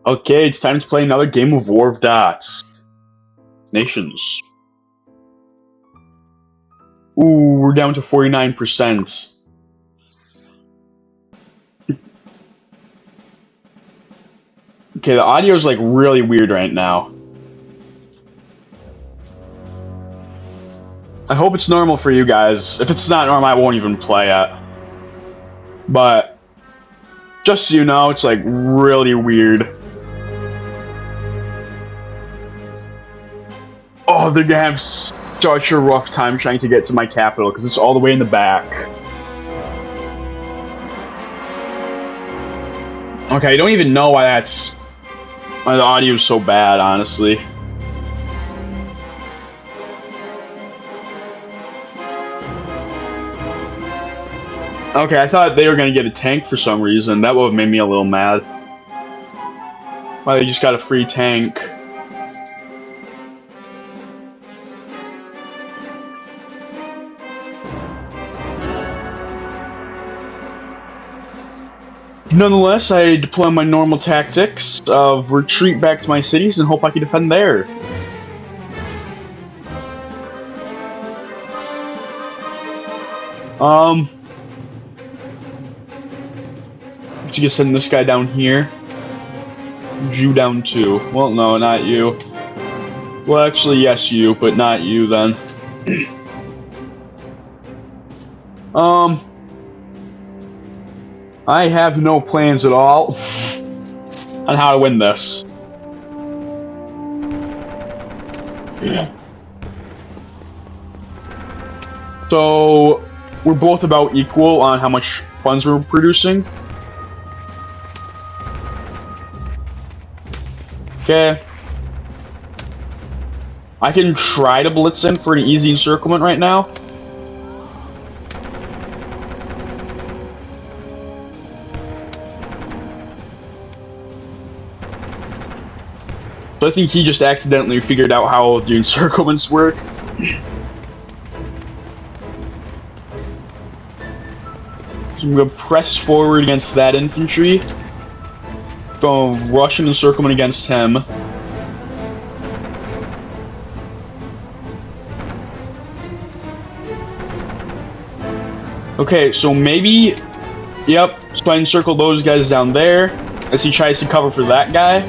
Okay, it's time to play another game of War of Dots. Nations. Ooh, we're down to 49%. Okay, the audio is like really weird right now. I hope it's normal for you guys. If it's not normal, I won't even play it. But just so you know, it's like really weird. Oh, they're gonna have such a rough time trying to get to my capital because it's all the way in the back. Okay, I don't even know why the audio is so bad, honestly. Okay, I thought they were gonna get a tank for some reason. That would have made me a little mad. Why they just got a free tank. Nonetheless, I deploy my normal tactics of retreat back to my cities and hope I can defend there. You can send this guy down here. You down too. Well, no, not you. Well, actually, yes, you, but not you then. I have no plans at all on how to win this. So, we're both about equal on how much funds we're producing. Okay. I can try to blitz in for an easy encirclement right now. So I think he just accidentally figured out how the encirclements work. So I'm gonna press forward against that infantry. Go rush an encirclement against him. Okay, so maybe... Yep, so I encircle those guys down there as he tries to cover for that guy.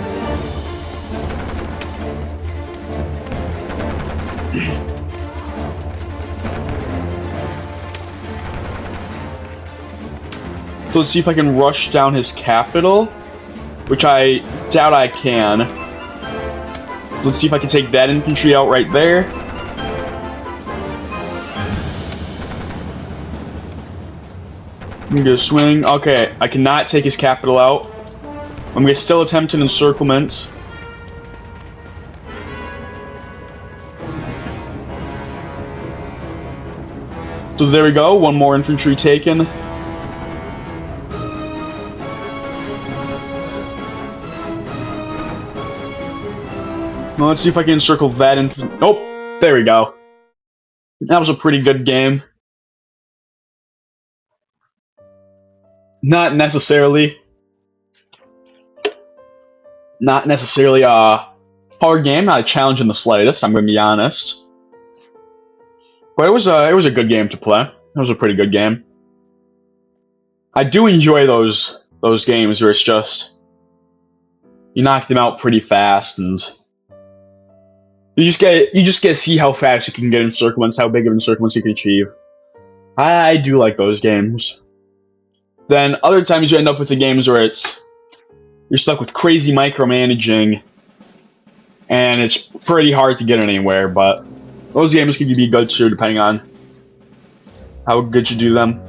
So let's see if I can rush down his capital, which I doubt I can. So let's see if I can take that infantry out right there. I'm gonna swing. Okay, I cannot take his capital out. I'm gonna still attempt an encirclement. So there we go, one more infantry taken. Now let's see if I can encircle that infantry. Oh, there we go. That was a pretty good game. Not necessarily a hard game, not a challenge in the slightest, I'm gonna be honest. But it was a good game to play. It was a pretty good game. I do enjoy those games where it's just you knock them out pretty fast and you just get to see how fast you can get encirclements, how big of encirclements you can achieve. I do like those games. Then other times you end up with the games where you're stuck with crazy micromanaging and it's pretty hard to get anywhere, but those games can be good too depending on how good you do them.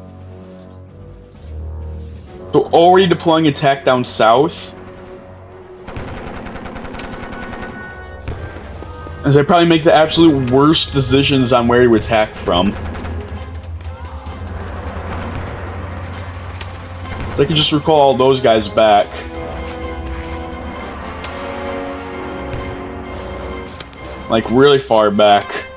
So already deploying attack down south. As I probably make the absolute worst decisions on where to attack from. So I can just recall all those guys back. Like really far back.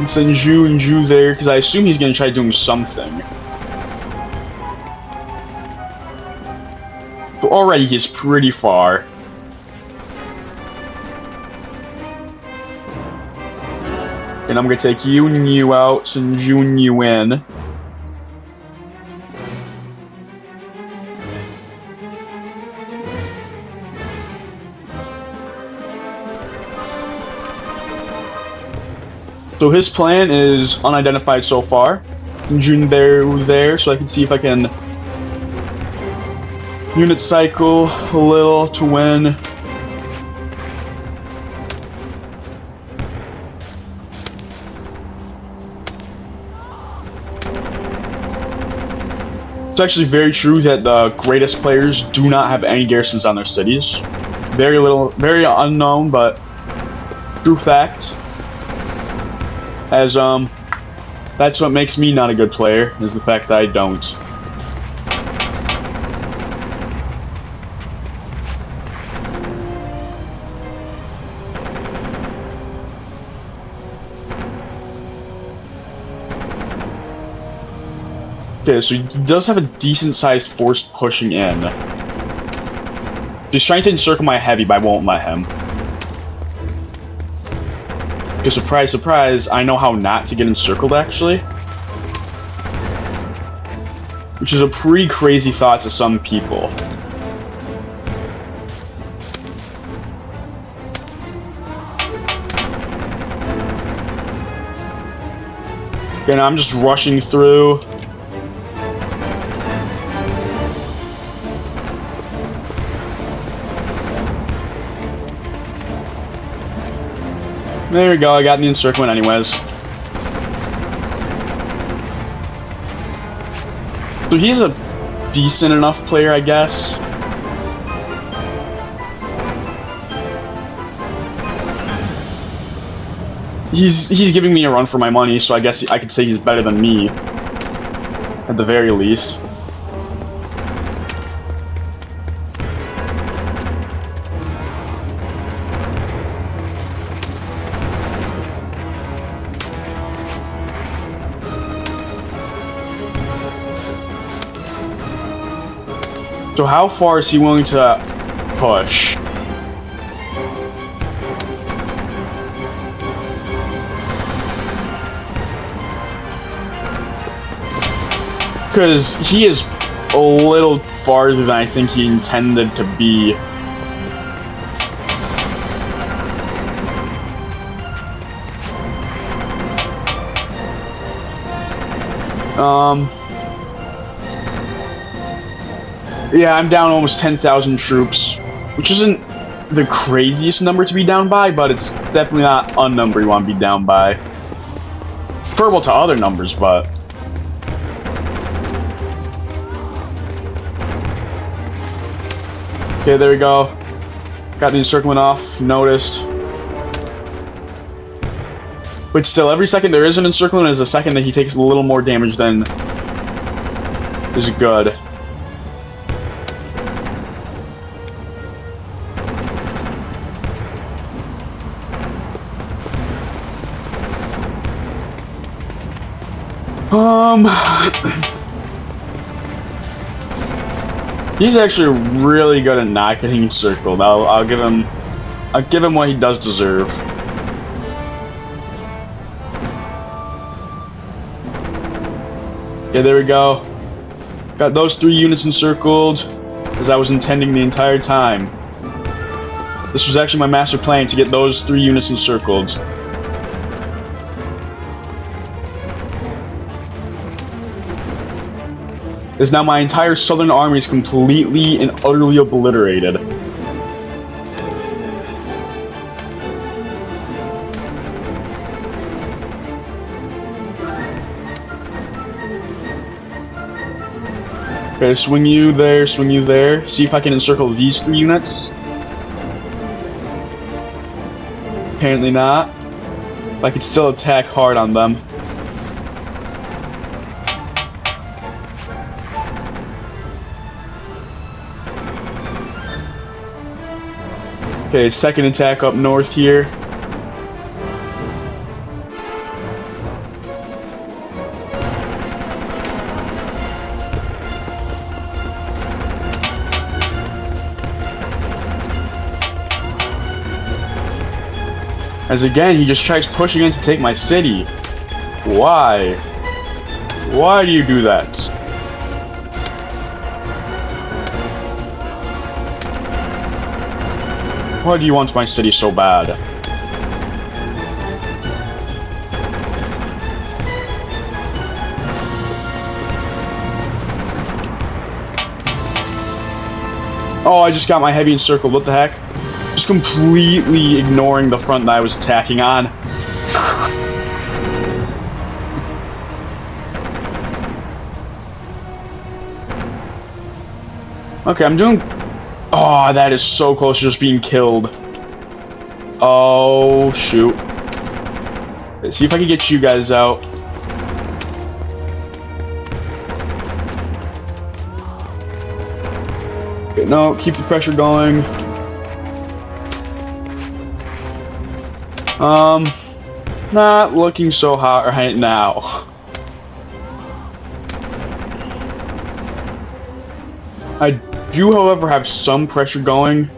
send Zhu and Zhu there, because I assume he's going to try doing something. So already he's pretty far. And I'm going to take you and you out, send Zhu and you in. So his plan is unidentified so far. June there, so I can see if I can unit cycle a little to win. It's actually very true that the greatest players do not have any garrisons on their cities. Very little, very unknown, but true fact. As, that's what makes me not a good player, is the fact that I don't. Okay, so he does have a decent-sized force pushing in. So he's trying to encircle my heavy, but I won't let him. Because surprise, surprise, I know how not to get encircled, actually. Which is a pretty crazy thought to some people. Okay, now I'm just rushing through. There we go, I got the encirclement anyways. So he's a decent enough player, I guess. He's giving me a run for my money, so I guess I could say he's better than me. At the very least. So how far is he willing to push? Because he is a little farther than I think he intended to be. Yeah, I'm down almost 10,000 troops, which isn't the craziest number to be down by, but it's definitely not a number you want to be down by. Preferable to other numbers, but... Okay, there we go. Got the encirclement off, noticed. But still, every second there is an encirclement is a second that he takes a little more damage than is good. He's actually really good at not getting encircled. I'll give him what he does deserve. Okay, there we go. Got those 3 units encircled, as I was intending the entire time. This was actually my master plan, to get those 3 units encircled. Is now my entire southern army is completely and utterly obliterated. Okay, swing you there, swing you there. See if I can encircle these 3 units. Apparently not. But I could still attack hard on them. Okay, second attack up north here. As again, he just tries pushing in to take my city. Why? Why do you do that? Why do you want my city so bad? Oh, I just got my heavy encircled. What the heck? Just completely ignoring the front that I was attacking on. Okay, I'm doing... Oh, that is so close to just being killed. Oh, shoot. Let's see if I can get you guys out. Okay, no, keep the pressure going. Not looking so hot right now. I do, however, have some pressure going.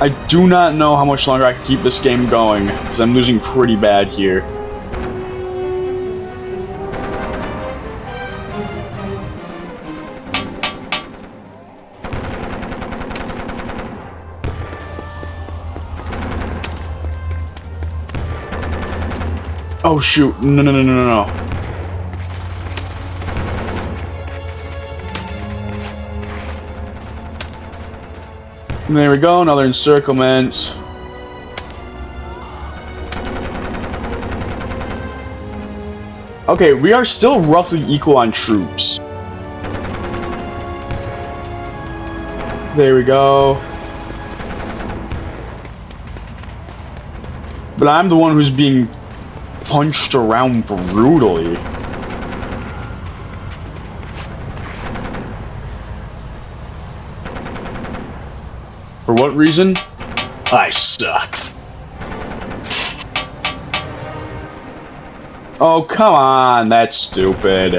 I do not know how much longer I can keep this game going, because I'm losing pretty bad here. Oh shoot, no. And there we go, another encirclement. Okay, we are still roughly equal on troops. There we go. But I'm the one who's being punched around brutally. For what reason? I suck. Oh, come on, that's stupid.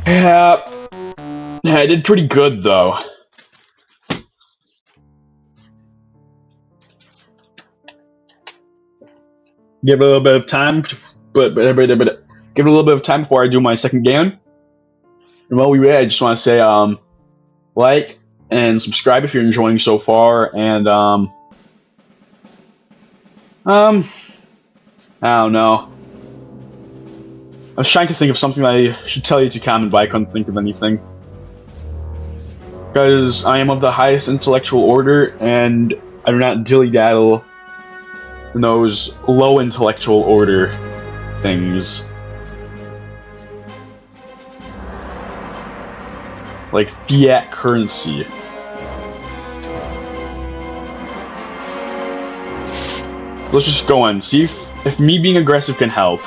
Yeah, I did pretty good though. Give it a little bit of time, but give it a little bit of time before I do my second game. And while we're at, I just want to say, like and subscribe if you're enjoying so far, and I don't know. I was trying to think of something I should tell you to comment, but I couldn't think of anything. Because I am of the highest intellectual order, and I do not dilly-daddle in those low intellectual order things. Like fiat currency. Let's just go on, see if me being aggressive can help.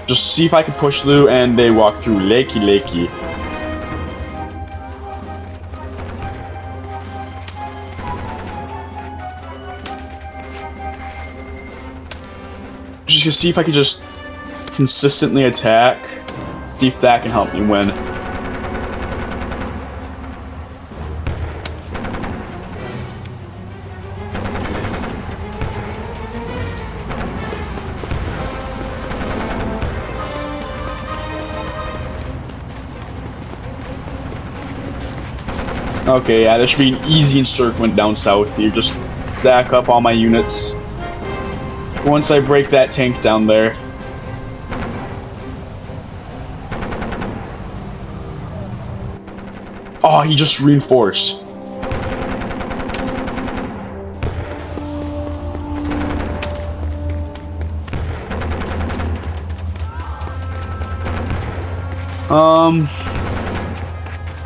Just see if I can push through, and they walk through. Lakey. Just gonna see if I can just consistently attack. See if that can help me win. Okay, yeah, there should be an easy encirclement down south here. Just stack up all my units. Once I break that tank down there. Oh, he just reinforced.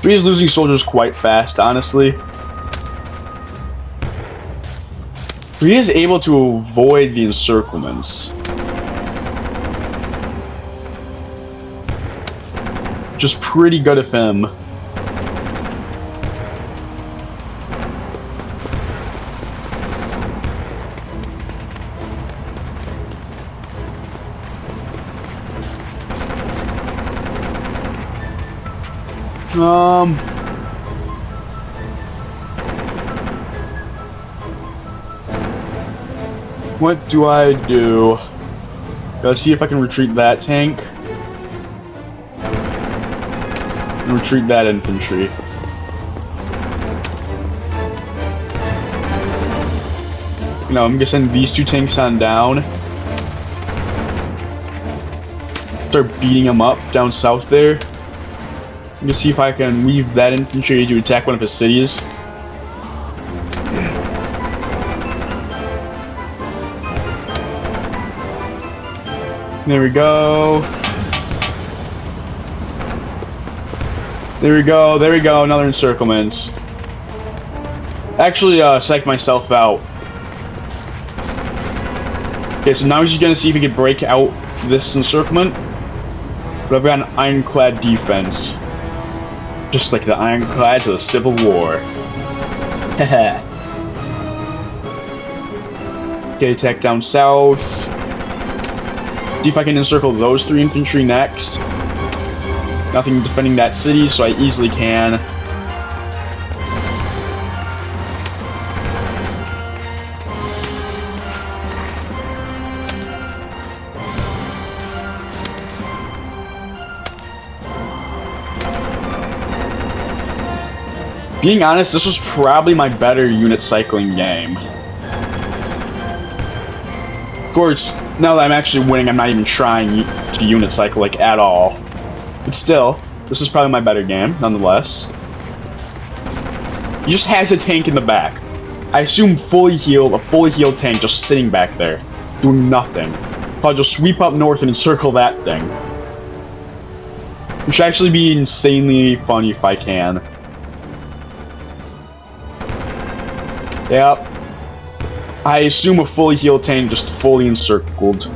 So he's losing soldiers quite fast, honestly. So he is able to avoid the encirclements. which is pretty good of him. What do I do? Let's see if I can retreat that tank. And retreat that infantry. No, I'm gonna send these two tanks on down. Start beating them up down south there. I'm gonna see if I can weave that infantry to attack one of his cities. There we go. There we go. There we go. Another encirclement. Actually, psyched myself out. Okay, so now he's just gonna see if he can break out this encirclement. But I've got an ironclad defense. Just like the ironclads of the Civil War. Haha. Okay, attack down south. See if I can encircle those 3 infantry next. Nothing defending that city, so I easily can. Being honest, this was probably my better unit cycling game. Of course, now that I'm actually winning, I'm not even trying to unit cycle, like, at all. But still, this is probably my better game, nonetheless. He just has a tank in the back. I assume fully healed, a fully healed tank just sitting back there, doing nothing. So I'll just sweep up north and encircle that thing. Which should actually be insanely funny if I can. Yep. I assume a fully healed tank just fully encircled.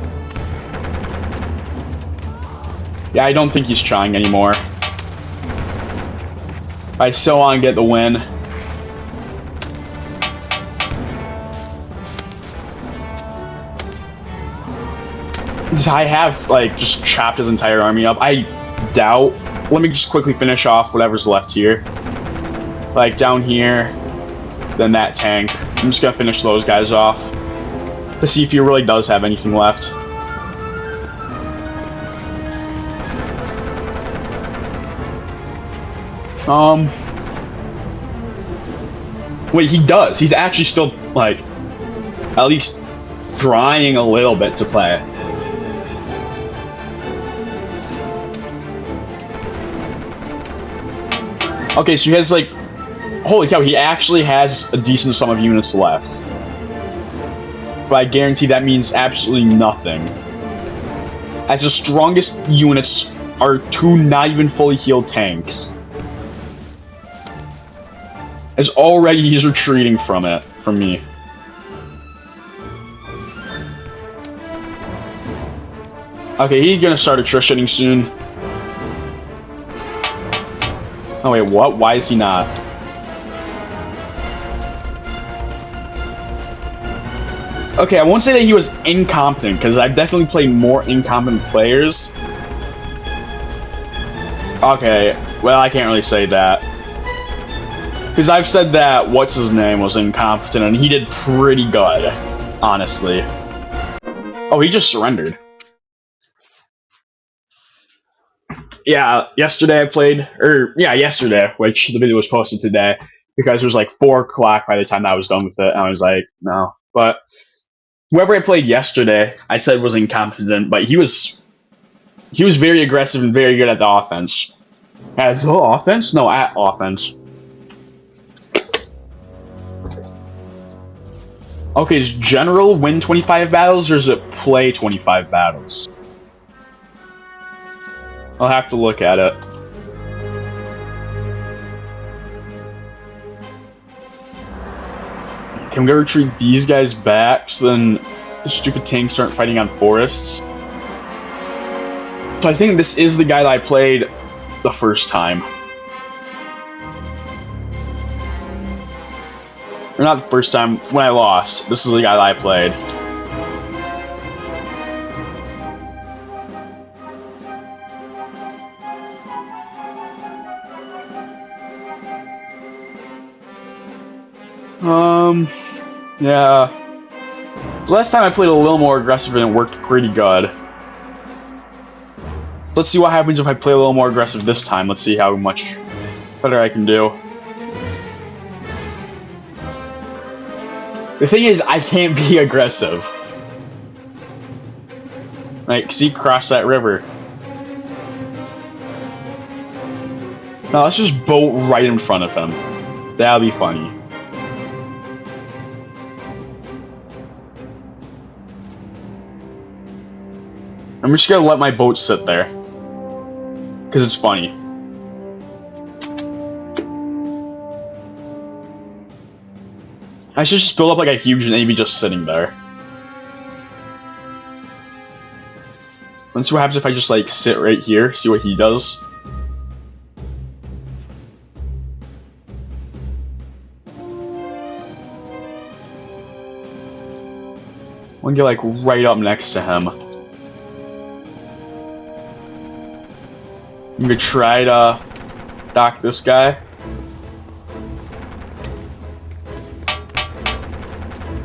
Yeah, I don't think he's trying anymore. I still want to get the win. I have, like, just chopped his entire army up. I doubt. Let me just quickly finish off whatever's left here. Like, down here. Then that tank. I'm just gonna finish those guys off to see if he really does have anything left. Wait, he does. He's actually still, like, at least trying a little bit to play. Okay, so he has, like, holy cow, he actually has a decent sum of units left. But I guarantee that means absolutely nothing. As the strongest units are 2 not even fully healed tanks. As already he's retreating from me. Okay, he's gonna start attritioning soon. Oh wait, what? Why is he not? Okay, I won't say that he was incompetent, because I've definitely played more incompetent players. Okay, well, I can't really say that. Because I've said that what's-his-name was incompetent, and he did pretty good, honestly. Oh, he just surrendered. Yeah, yesterday I played, yesterday, which the video was posted today, because it was like 4 o'clock by the time I was done with it, and I was like, no. But whoever I played yesterday, I said was incompetent, but he was very aggressive and very good at the offense. At the offense? No, at offense. Okay, is general win 25 battles, or is it play 25 battles? I'll have to look at it. Okay, I'm gonna retreat these guys back, so then the stupid tanks aren't fighting on forests. So I think this is the guy that I played the first time. Or not the first time, when I lost. This is the guy that I played. Yeah. So last time I played a little more aggressive and it worked pretty good. So let's see what happens if I play a little more aggressive this time. Let's see how much better I can do. The thing is, I can't be aggressive. Like, see, cross that river. Now let's just boat right in front of him. That'll be funny. I'm just gonna let my boat sit there. Because it's funny. I should just build up like a huge navy just sitting there. Let's see what happens if I just like sit right here, see what he does. I'm gonna get like right up next to him. I'm gonna try to dock this guy.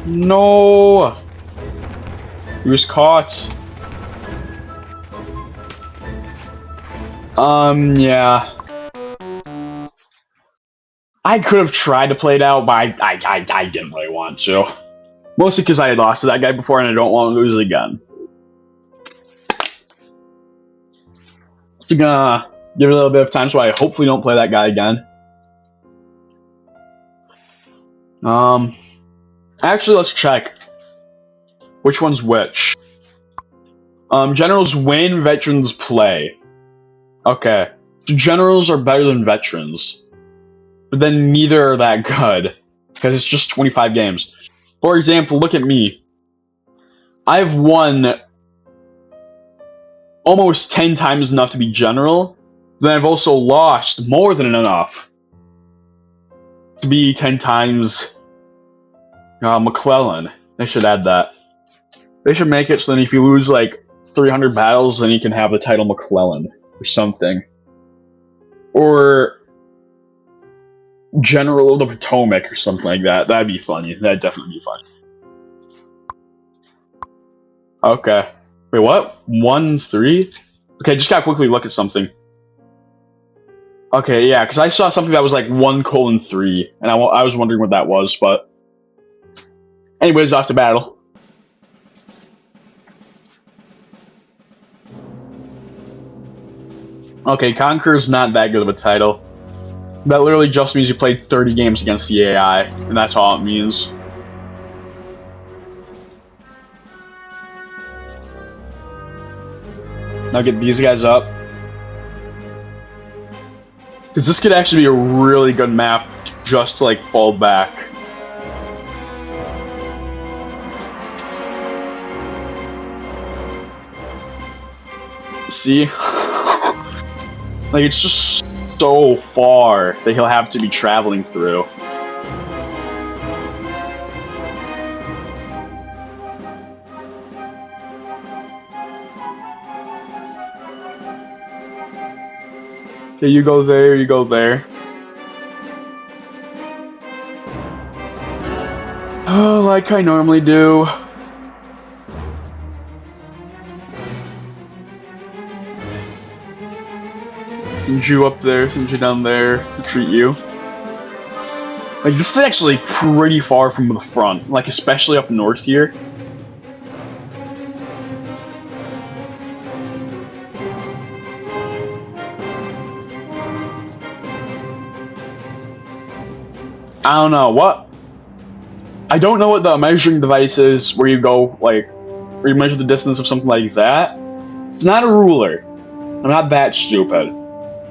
No! He was caught. Yeah. I could have tried to play it out, but I didn't really want to. Mostly because I had lost to that guy before and I don't want to lose again. So gonna give it a little bit of time so I hopefully don't play that guy again. Actually, let's check. Which one's which? Generals win, veterans play. Okay. So generals are better than veterans. But then neither are that good. Because it's just 25 games. For example, look at me. I've won almost 10 times enough to be general. Then I've also lost more than enough to be 10 times McClellan. They should add that. They should make it so then if you lose like 300 battles, then you can have the title McClellan or something. Or General of the Potomac or something like that. That'd be funny. That'd definitely be funny. Okay. Wait, what? 1-3? Okay, just gotta quickly look at something. Okay, yeah, because I saw something that was like 1:3, and I was wondering what that was, but... Anyways, off to battle. Okay, Conqueror's not that good of a title. That literally just means you played 30 games against the AI, and that's all it means. Now get these guys up. Because this could actually be a really good map just to like fall back. See? Like, it's just so far that he'll have to be traveling through. Okay, you go there, you go there. Oh, like I normally do. Send you up there, send you down there, retreat you. Like, this is actually pretty far from the front, like, especially up north here. I don't know, what? I don't know what the measuring device is where you go, like, where you measure the distance of something like that. It's not a ruler. I'm not that stupid.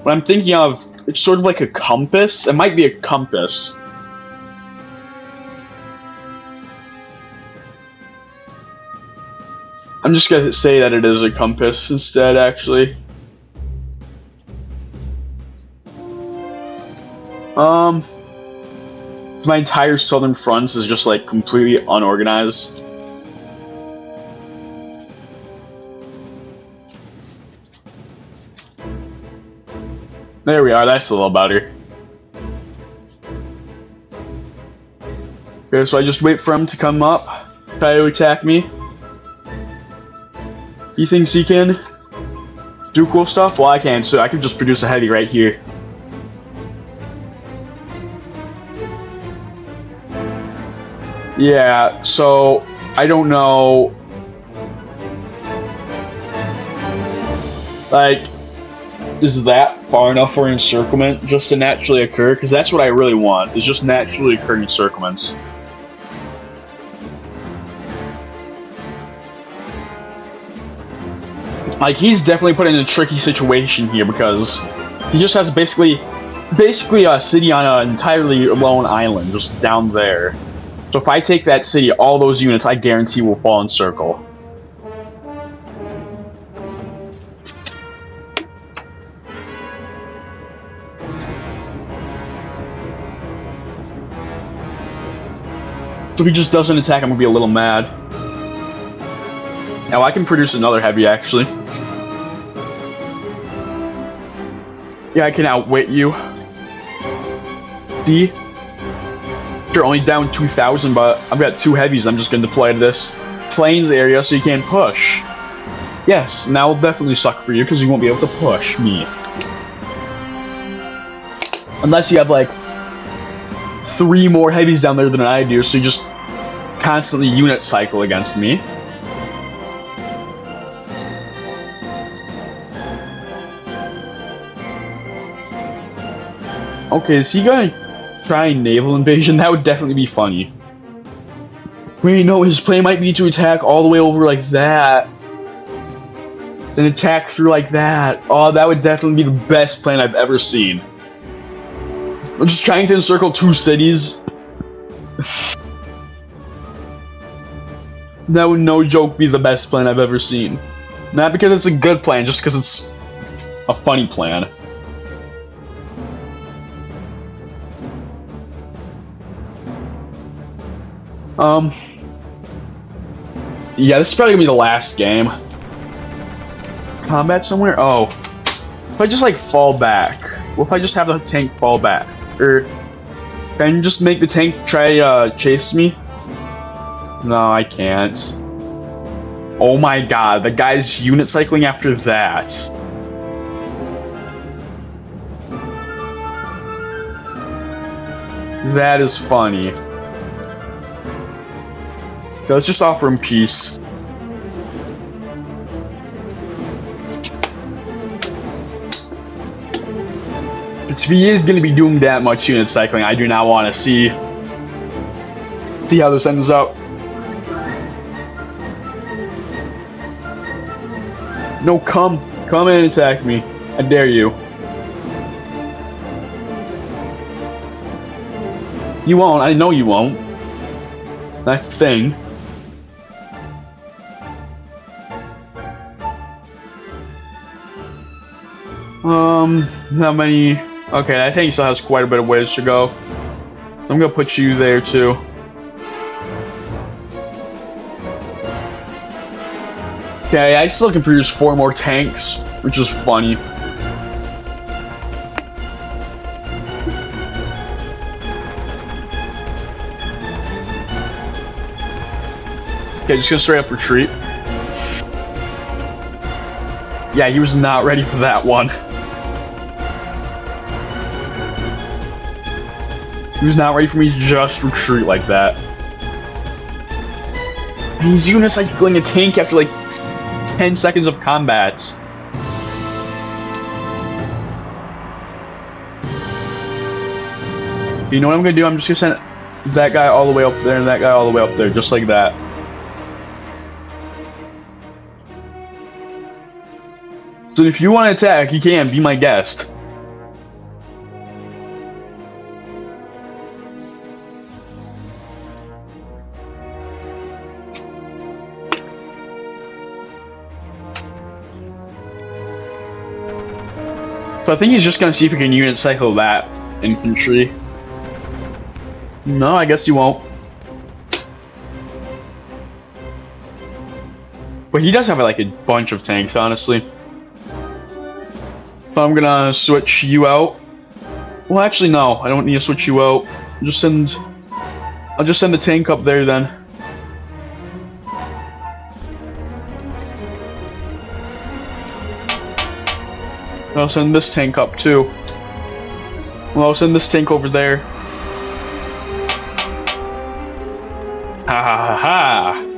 What I'm thinking of, it's sort of like a compass. It might be a compass. I'm just gonna say that it is a compass instead, actually. So my entire southern front is just like completely unorganized. There we are, that's a little better. Okay, so I just wait for him to come up, try to attack me. He thinks he can do cool stuff? Well, I can, so I can just produce a heavy right here. Yeah, so I don't know. Like, is that far enough for encirclement just to naturally occur? Because that's what I really want, is just naturally occurring encirclements. Like, he's definitely put in a tricky situation here because he just has basically a city on an entirely lone island just down there. So if I take that city, all those units I guarantee will fall in circle. So if he just doesn't attack, I'm gonna be a little mad. Now I can produce another heavy, actually. Yeah, I can outwit you. See? You're only down 2,000, but I've got 2 heavies I'm just gonna deploy to this plains area so you can't push. Yes, now it'll definitely suck for you because you won't be able to push me. Unless you have like 3 more heavies down there than I do, so you just constantly unit cycle against me. Okay, is he gonna try naval invasion? That would definitely be funny. Wait, no, his plan might be to attack all the way over like that. Then attack through like that. Oh, that would definitely be the best plan I've ever seen. I'm just trying to encircle 2 cities. That would, no joke, be the best plan I've ever seen. Not because it's a good plan, just because it's a funny plan. So yeah, this is probably gonna be the last game. Combat somewhere? Oh. If I just like fall back. What if I just have the tank fall back? Or can you just make the tank try chase me? No, I can't. Oh my god, the guy's unit cycling after that. That is funny. Okay, let's just offer him peace. If he is going to be doing that much unit cycling, I do not want to see how this ends up. No, come in and attack me. I dare you. You won't. I know you won't. That's the thing. How many? Okay, I think he still has quite a bit of ways to go. I'm gonna put you there too. Okay, I still can produce 4 more tanks, which is funny. Okay, just gonna straight up retreat. Yeah, he was not ready for that one. He was not ready for me to just retreat like that. And he's unicycling a tank after like 10 seconds of combat. You know what I'm gonna do? I'm just gonna send that guy all the way up there and that guy all the way up there, just like that. So if you want to attack, you can. Be my guest. So I think he's just gonna see if he can unit cycle that. infantry. No, I guess he won't. But he does have like a bunch of tanks, honestly. So I'm gonna switch you out. Well, actually, no. I don't need to switch you out. I'll just send the tank up there then. I'll send this tank up too. Well, I'll send this tank over there. Ha ha ha ha!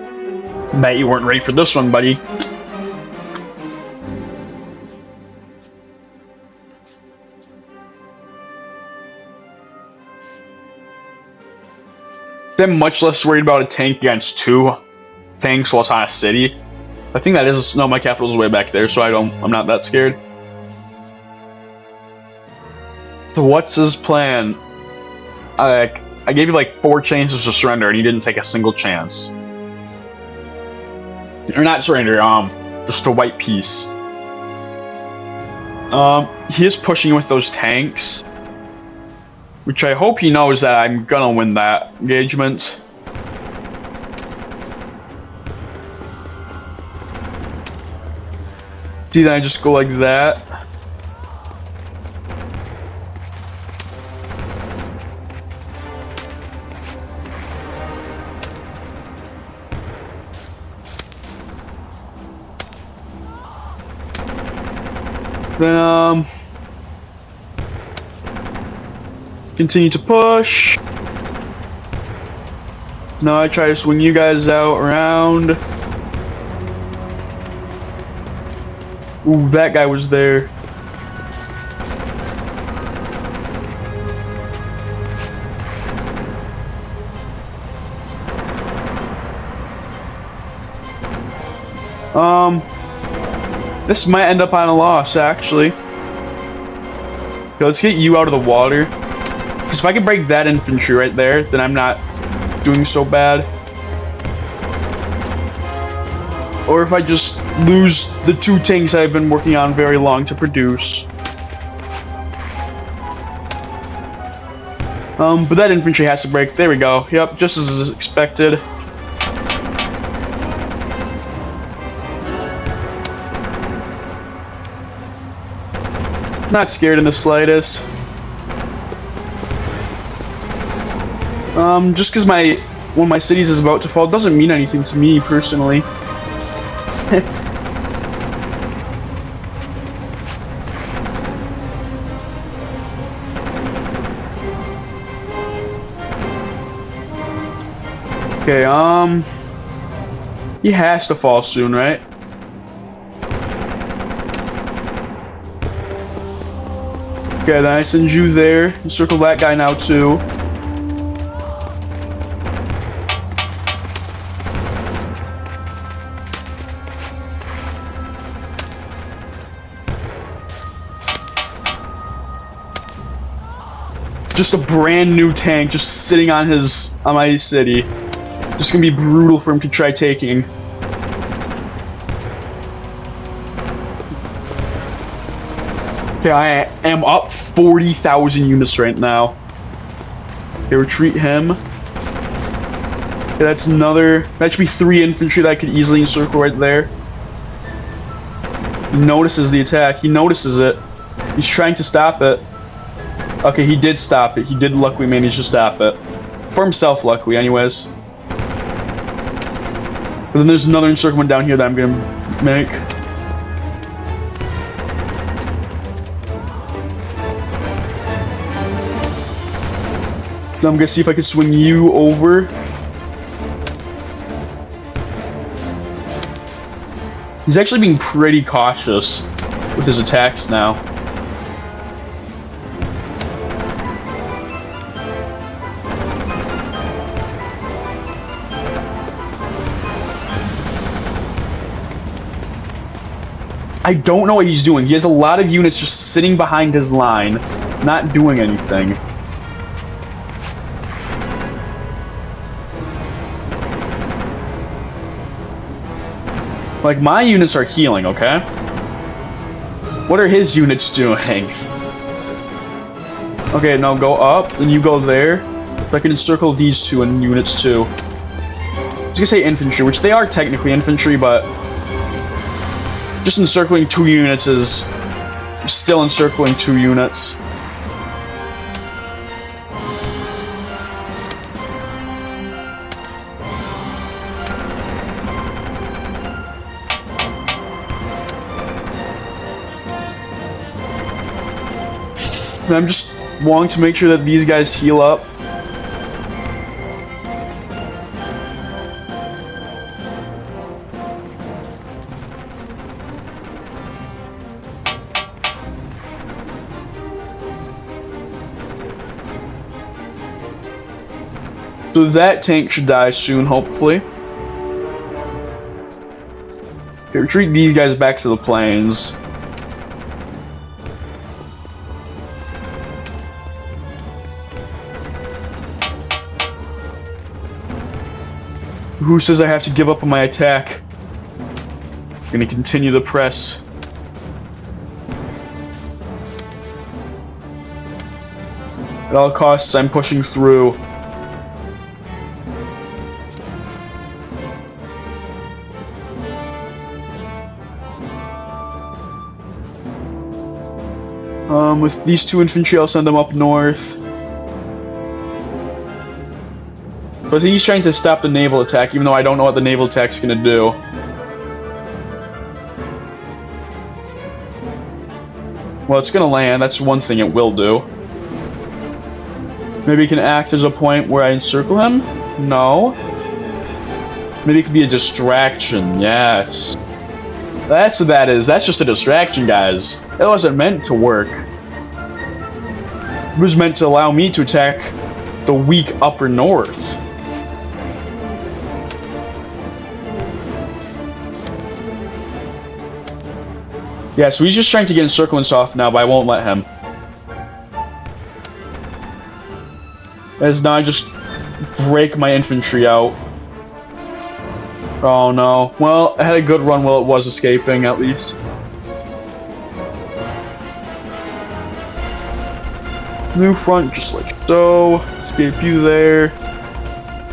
Bet you weren't ready for this one, buddy. So I'm much less worried about a tank against 2 tanks while it's on a city. I think that is... No, my capital's way back there, so I'm not that scared. So what's his plan? I gave you like 4 chances to surrender, and he didn't take a single chance. Or not surrender, just a white piece. He is pushing with those tanks. Which I hope he knows that I'm gonna win that engagement. See, then I just go like that. Then, let's continue to push. Now I try to swing you guys out around. Ooh, that guy was there. This might end up on a loss, actually. Okay, let's get you out of the water. Because if I can break that infantry right there, then I'm not doing so bad. Or if I just lose the 2 tanks I've been working on very long to produce. But that infantry has to break. There we go. Yep, just as expected. Not scared in the slightest. Just because one of my cities is about to fall doesn't mean anything to me personally. Okay, he has to fall soon, right? Okay, then I send you there. Circle that guy now, too. Just a brand new tank just sitting on my city. Just gonna be brutal for him to try taking. Okay, I am up 40,000 units right now. Okay, retreat him. Okay, that's another... That should be 3 infantry that I could easily encircle right there. He notices the attack. He notices it. He's trying to stop it. Okay, he did stop it. He did luckily manage to stop it. For himself, luckily, anyways. But then there's another encirclement down here that I'm gonna make. So I'm gonna see if I can swing you over. He's actually being pretty cautious with his attacks now. I don't know what he's doing. He has a lot of units just sitting behind his line, not doing anything. Like, my units are healing, okay? What are his units doing? Okay, now go up, then you go there. So I can encircle these two and units too. I was gonna say infantry, which they are technically infantry, but just encircling 2 units is still encircling 2 units. And I'm just wanting to make sure that these guys heal up. So that tank should die soon, hopefully. Okay, retreat these guys back to the plains. Who says I have to give up on my attack? I'm gonna continue the press. At all costs, I'm pushing through. With these 2 infantry, I'll send them up north. So I think he's trying to stop the naval attack, even though I don't know what the naval attack's gonna do. Well, it's gonna land, that's one thing it will do. Maybe it can act as a point where I encircle him? No. Maybe it could be a distraction, yes. That's what that is, that's just a distraction, guys. It wasn't meant to work. It was meant to allow me to attack the weak upper north. Yeah, so he's just trying to get encirclements off now, but I won't let him. As now I just break my infantry out. Oh no. Well, I had a good run while it was escaping, at least. New front, just like so. Escape you there.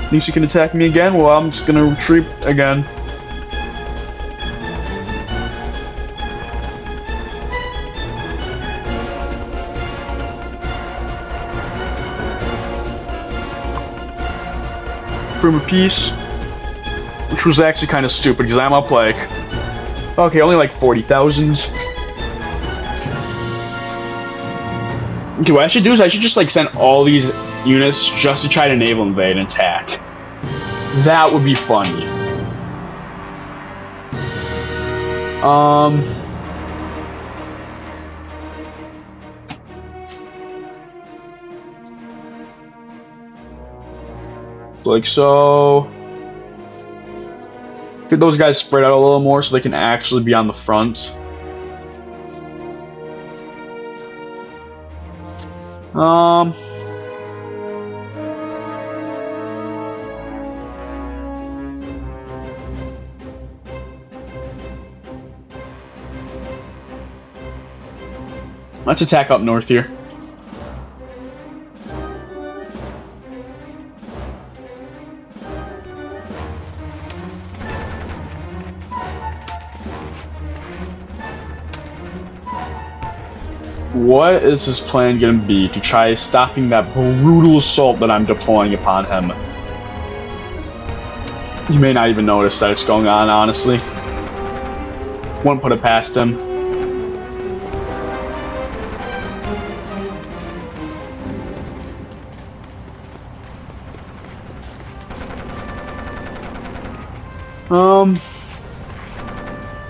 Thinks you can attack me again? Well, I'm just gonna retreat again. From a piece, which was actually kind of stupid because I'm up like, okay, only like 40,000. Okay, what I should do is I should just like send all these units just to try to naval invade and attack. That would be funny. So like so. Get those guys spread out a little more so they can actually be on the front. Let's attack up north here. What is his plan going to be to try stopping that brutal assault that I'm deploying upon him? You may not even notice that it's going on, honestly. Wouldn't put it past him.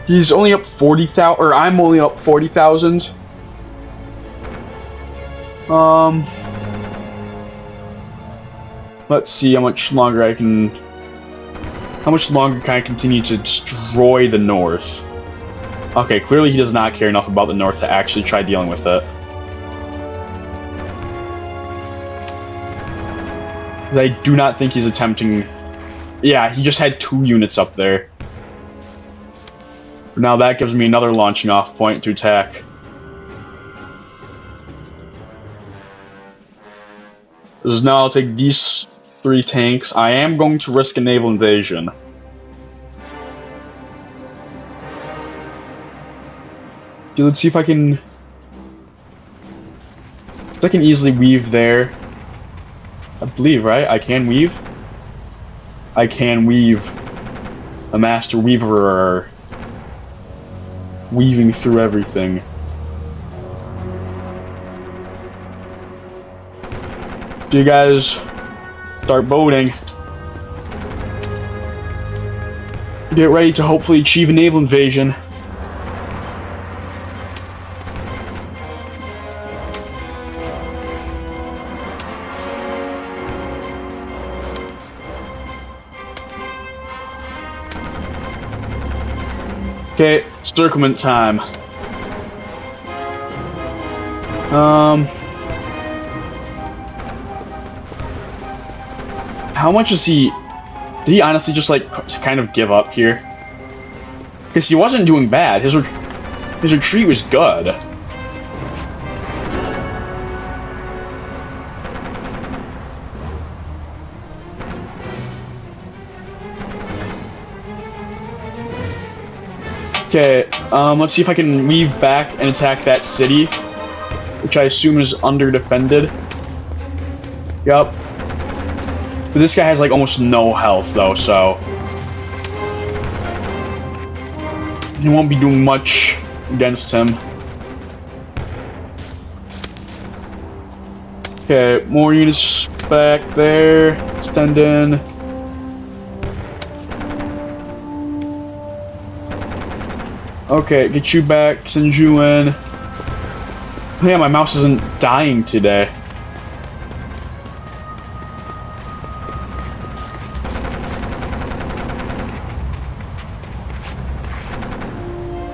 He's only up 40,000, or I'm only up 40,000. Let's see how much longer I can... How much longer can I continue to destroy the North? Okay, clearly he does not care enough about the North to actually try dealing with it. I do not think he's attempting... Yeah, he just had 2 units up there. Now that gives me another launching off point to attack. Because now I'll take these 3 tanks. I am going to risk a naval invasion. Okay, let's see if I can... So I can easily weave there. I believe, right? I can weave? I can weave. A master weaver. Weaving through everything. So you guys start boating. Get ready to hopefully achieve a naval invasion. Okay, circlement time. How much is he... Did he honestly just, like, kind of give up here? Because he wasn't doing bad. His retreat was good. Okay, let's see if I can weave back and attack that city, which I assume is under-defended. Yup. But this guy has, like, almost no health, though, so... he won't be doing much against him. Okay, more units back there. Send in. Okay, get you back, send you in. Yeah, my mouse isn't dying today.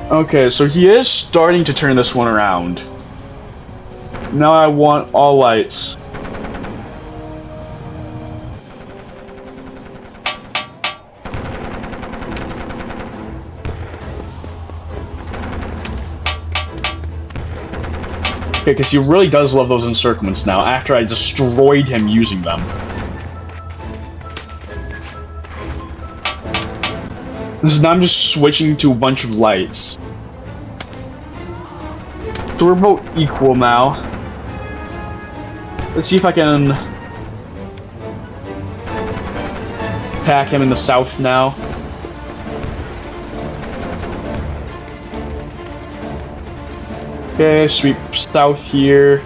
Okay, so he is starting to turn this one around. Now I want all lights. Okay, because he really does love those encirclements now, after I destroyed him using them. Now I'm just switching to a bunch of lights. So we're both equal now. Let's see if I can attack him in the south now. Okay, sweep south here.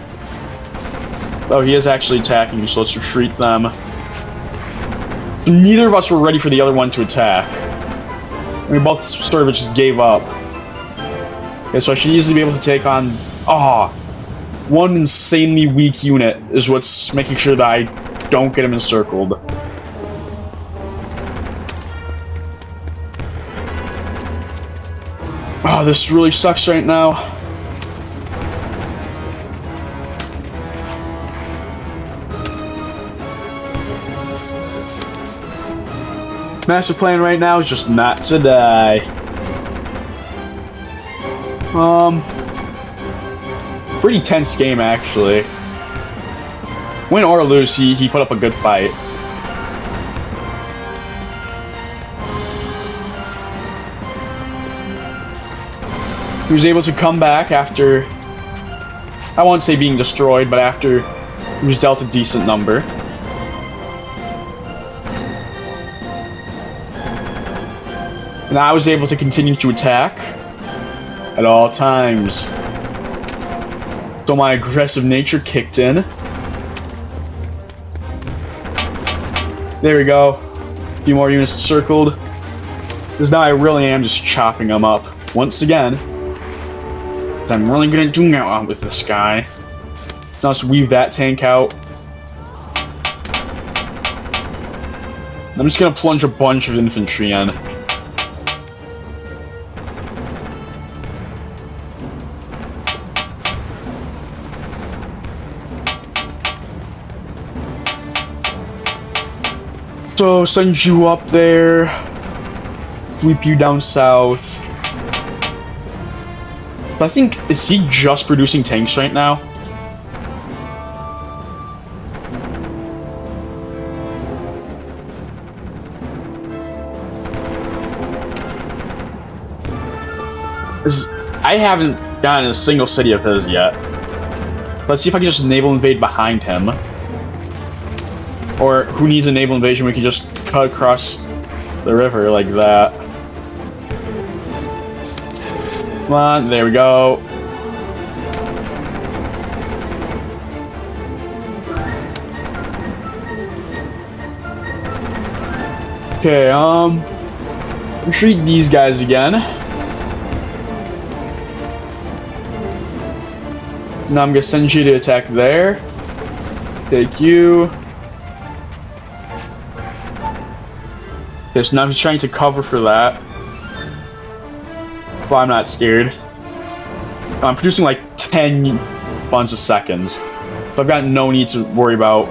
Oh, he is actually attacking me, so let's retreat them. So neither of us were ready for the other one to attack. We both sort of just gave up. Okay, so I should easily be able to take on... one insanely weak unit is what's making sure that I don't get him encircled. Oh, this really sucks right now. Master plan right now is just not to die. Pretty tense game, actually. Win or lose, he put up a good fight. He was able to come back after, I won't say being destroyed, but after he was dealt a decent number. And I was able to continue to attack at all times. So my aggressive nature kicked in. There we go. A few more units circled. Because now I really am just chopping them up once again. Because I'm really good at doing that with this guy. So now let's weave that tank out. I'm just going to plunge a bunch of infantry in. So, send you up there, sweep you down south. So I think, is he just producing tanks right now? I haven't gotten a single city of his yet. So let's see if I can just naval invade behind him. Or who needs a naval invasion? We can just cut across the river like that. Come on, there we go. Okay, retreat these guys again. So now I'm gonna send you to attack there. Take you. Okay, so now he's trying to cover for that. Well, I'm not scared. I'm producing like 10 funds a second. So I've got no need to worry about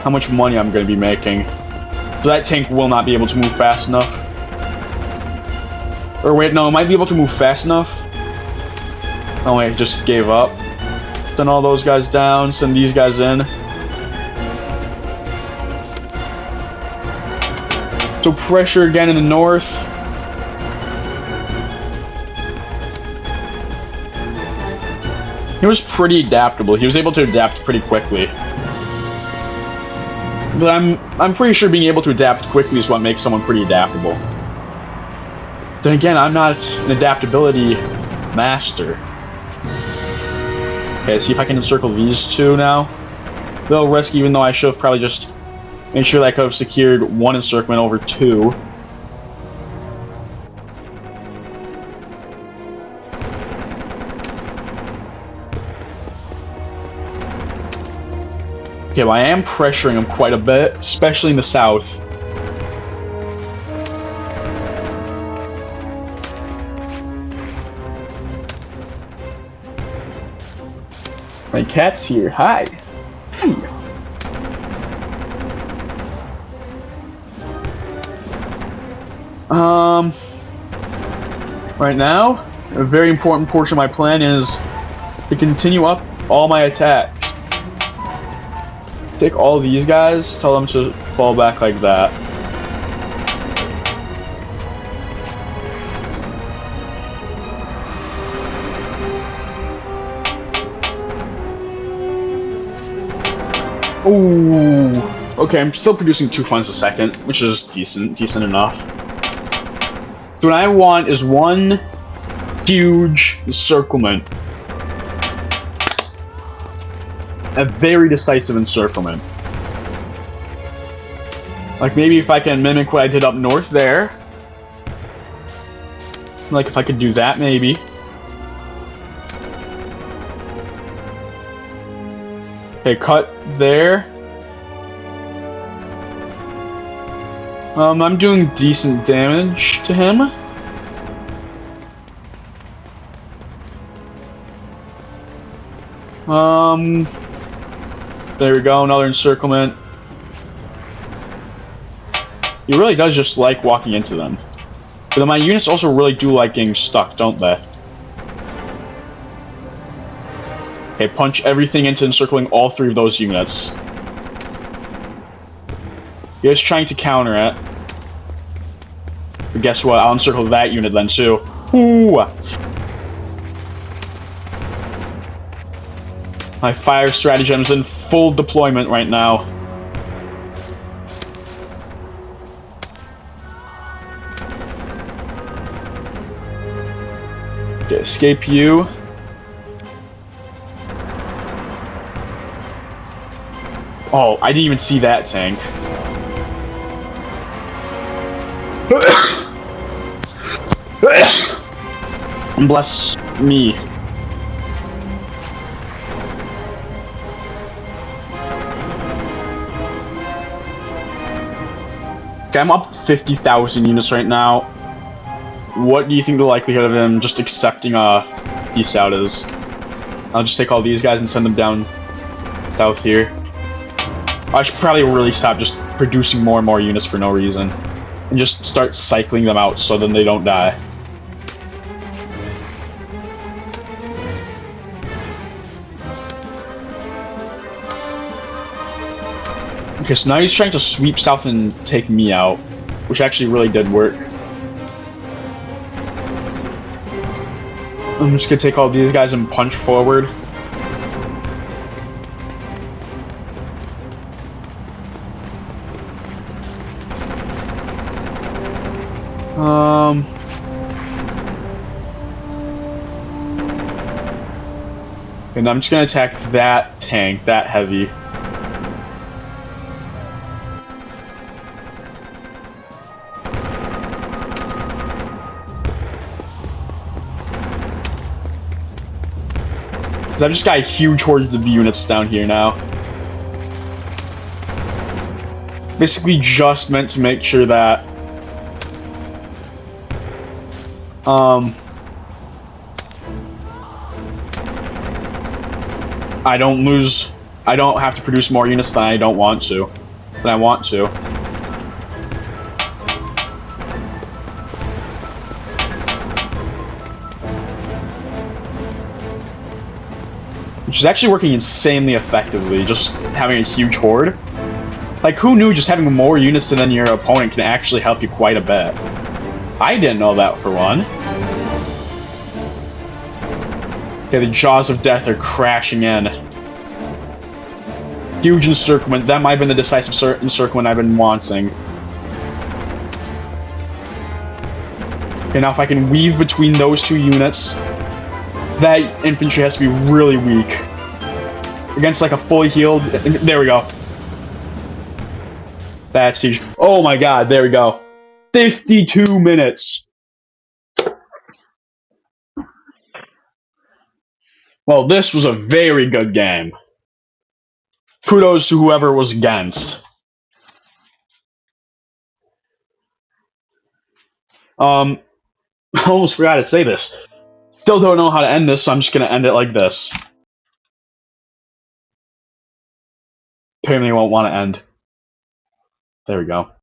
how much money I'm going to be making. So that tank will not be able to move fast enough. Or wait, no, it might be able to move fast enough. Oh wait, just gave up. Send all those guys down, send these guys in. So pressure again in the north. He was pretty adaptable. He was able to adapt pretty quickly. But I'm pretty sure being able to adapt quickly is what makes someone pretty adaptable. Then again, I'm not an adaptability master. Okay, see if I can encircle these two now. A little risky, even though I should have probably just made sure that I could have secured one encirclement over two. Okay, well, I am pressuring him quite a bit, especially in the south. My cat's here. Hi. Hi. Right now, a very important portion of my plan is to continue up all my attacks. Take all these guys, tell them to fall back like that. Ooh. Okay, I'm still producing 2 funds a second, which is decent enough. So what I want is one huge encirclement. A very decisive encirclement. Like maybe if I can mimic what I did up north there. Like if I could do that maybe. Okay, cut there. I'm doing decent damage to him. There we go, another encirclement. He really does just like walking into them. But then my units also really do like getting stuck, don't they? Okay, punch everything into encircling all 3 of those units. He is trying to counter it. But guess what? I'll encircle that unit then too. Ooh! My fire stratagem is in full deployment right now. Okay, escape you. Oh, I didn't even see that tank. Bless me. Okay, I'm up 50,000 units right now. What do you think the likelihood of him just accepting a peace out is? I'll just take all these guys and send them down south here. I should probably really stop just producing more and more units for no reason. And just start cycling them out so then they don't die. Okay, so now he's trying to sweep south and take me out, which actually really did work. I'm just gonna take all these guys and punch forward. And I'm just gonna attack that tank, that heavy. I've just got a huge horde of units down here now. Basically just meant to make sure that I don't have to produce more units than I want to. Which is actually working insanely effectively, just having a huge horde. Like, who knew just having more units than your opponent can actually help you quite a bit? I didn't know that, for one. Okay, the Jaws of Death are crashing in. Huge encirclement. That might have been the decisive encirclement I've been wanting. Okay, now if I can weave between those two units, that infantry has to be really weak. Against, like, a fully healed... There we go. That siege. Oh my god, there we go. 52 minutes. Well, this was a very good game. Kudos to whoever was against. I almost forgot to say this. Still don't know how to end this, so I'm just gonna end it like this. Apparently it won't want to end. There we go.